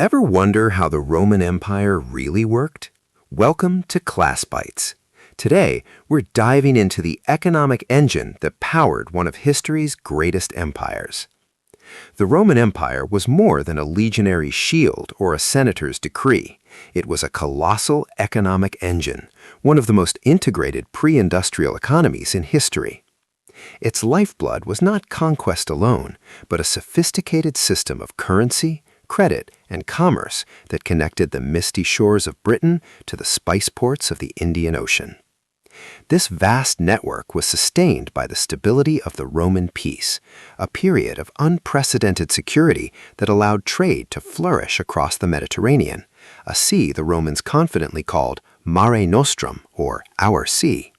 Ever wonder how the Roman Empire really worked? Welcome to ClassBites. Today, we're diving into the economic engine that powered one of history's greatest empires. The Roman Empire was more than a legionary shield or a senator's decree. It was a colossal economic engine, one of the most integrated pre-industrial economies in history. Its lifeblood was not conquest alone, but a sophisticated system of currency, credit, and commerce that connected the misty shores of Britain to the spice ports of the Indian Ocean. This vast network was sustained by the stability of the Roman peace, a period of unprecedented security that allowed trade to flourish across the Mediterranean, a sea the Romans confidently called Mare Nostrum, or Our Sea.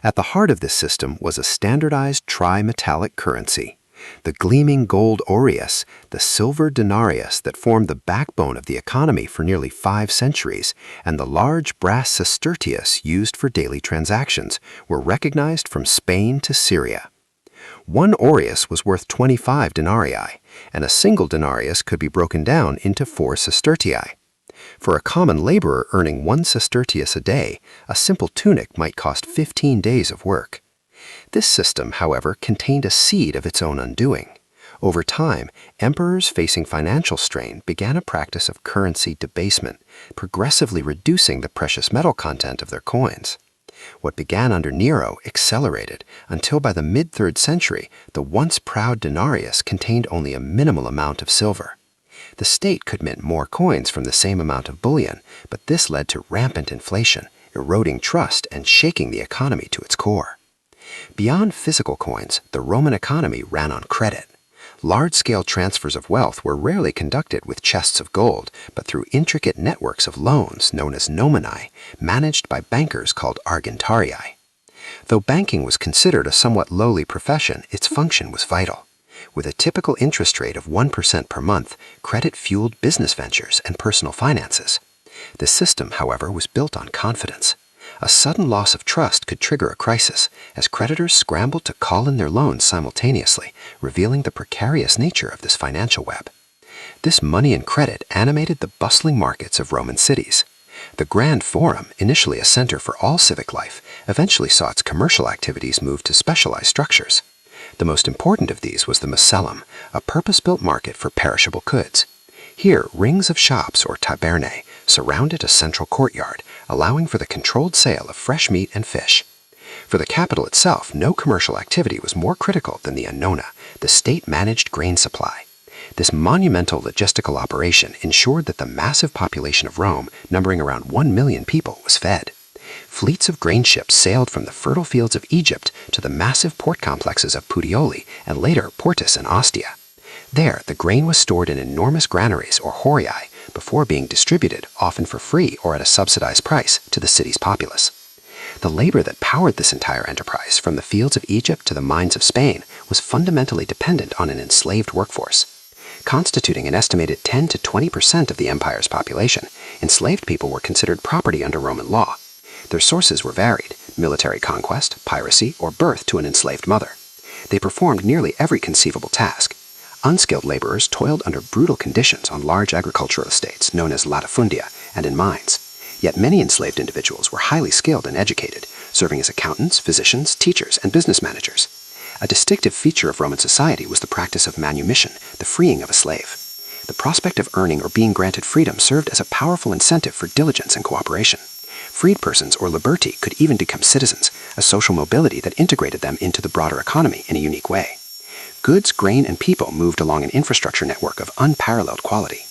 At the heart of this system was a standardized tri-metallic currency. The gleaming gold Aureus, the silver Denarius that formed the backbone of the economy for nearly 5 centuries, and the large brass Sestertius used for daily transactions were recognized from Spain to Syria. One Aureus was worth 25 denarii, and a single denarius could be broken down into 4 sestertii. For a common laborer earning 1 sestertius a day, a simple tunic might cost 15 days of work. This system, however, contained a seed of its own undoing. Over time, emperors facing financial strain began a practice of currency debasement, progressively reducing the precious metal content of their coins. What began under Nero accelerated until by the mid-3rd century, the once proud denarius contained only a minimal amount of silver. The state could mint more coins from the same amount of bullion, but this led to rampant inflation, eroding trust and shaking the economy to its core. Beyond physical coins, the Roman economy ran on credit. Large-scale transfers of wealth were rarely conducted with chests of gold, but through intricate networks of loans known as Nominae, managed by bankers called Argentarii. Though banking was considered a somewhat lowly profession, its function was vital. With a typical interest rate of 1% per month, credit fueled business ventures and personal finances. The system, however, was built on confidence. A sudden loss of trust could trigger a crisis, as creditors scrambled to call in their loans simultaneously, revealing the precarious nature of this financial web. This money and credit animated the bustling markets of Roman cities. The Grand Forum, initially a center for all civic life, eventually saw its commercial activities move to specialized structures. The most important of these was the Macellum, a purpose-built market for perishable goods. Here, rings of shops, or Tabernae, surrounded a central courtyard, allowing for the controlled sale of fresh meat and fish. For the capital itself, no commercial activity was more critical than the Annona, the state-managed grain supply. This monumental logistical operation ensured that the massive population of Rome, numbering around 1 million people, was fed. Fleets of grain ships sailed from the fertile fields of Egypt to the massive port complexes of Puteoli and later Portus and Ostia. There, the grain was stored in enormous granaries or horii before being distributed, often for free or at a subsidized price, to the city's populace. The labor that powered this entire enterprise, from the fields of Egypt to the mines of Spain, was fundamentally dependent on an enslaved workforce. Constituting an estimated 10 to 20% of the empire's population, enslaved people were considered property under Roman law. Their sources were varied: military conquest, piracy, or birth to an enslaved mother. They performed nearly every conceivable task. Unskilled laborers toiled under brutal conditions on large agricultural estates known as latifundia and in mines. Yet many enslaved individuals were highly skilled and educated, serving as accountants, physicians, teachers, and business managers. A distinctive feature of Roman society was the practice of manumission, the freeing of a slave. The prospect of earning or being granted freedom served as a powerful incentive for diligence and cooperation. Freedpersons or Liberti could even become citizens, a social mobility that integrated them into the broader economy in a unique way. Goods, grain, and people moved along an infrastructure network of unparalleled quality.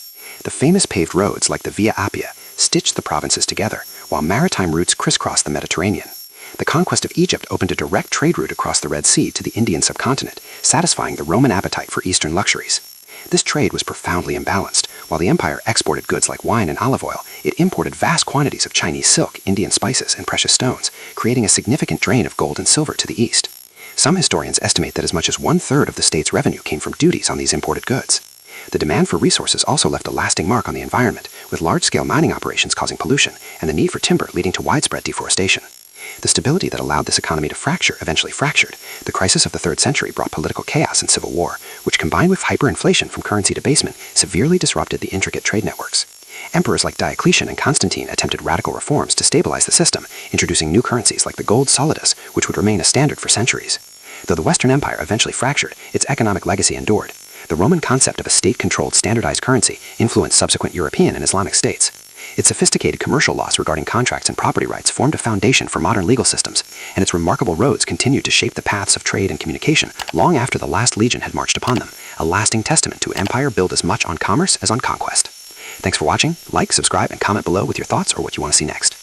The famous paved roads like the Via Appia stitched the provinces together, while maritime routes crisscrossed the Mediterranean. The conquest of Egypt opened a direct trade route across the Red Sea to the Indian subcontinent, satisfying the Roman appetite for Eastern luxuries. This trade was profoundly imbalanced. While the empire exported goods like wine and olive oil, it imported vast quantities of Chinese silk, Indian spices, and precious stones, creating a significant drain of gold and silver to the east. Some historians estimate that as much as 1/3 of the state's revenue came from duties on these imported goods. The demand for resources also left a lasting mark on the environment, with large-scale mining operations causing pollution and the need for timber leading to widespread deforestation. The stability that allowed this economy to fracture eventually fractured. The crisis of the 3rd century brought political chaos and civil war, which combined with hyperinflation from currency debasement severely disrupted the intricate trade networks. Emperors like Diocletian and Constantine attempted radical reforms to stabilize the system, introducing new currencies like the gold Solidus, which would remain a standard for centuries. Though the Western Empire eventually fractured, its economic legacy endured. The Roman concept of a state-controlled standardized currency influenced subsequent European and Islamic states. Its sophisticated commercial laws regarding contracts and property rights formed a foundation for modern legal systems, and its remarkable roads continued to shape the paths of trade and communication long after the last legion had marched upon them, a lasting testament to an empire built as much on commerce as on conquest. Thanks for watching. Like, subscribe, and comment below with your thoughts or what you want to see next.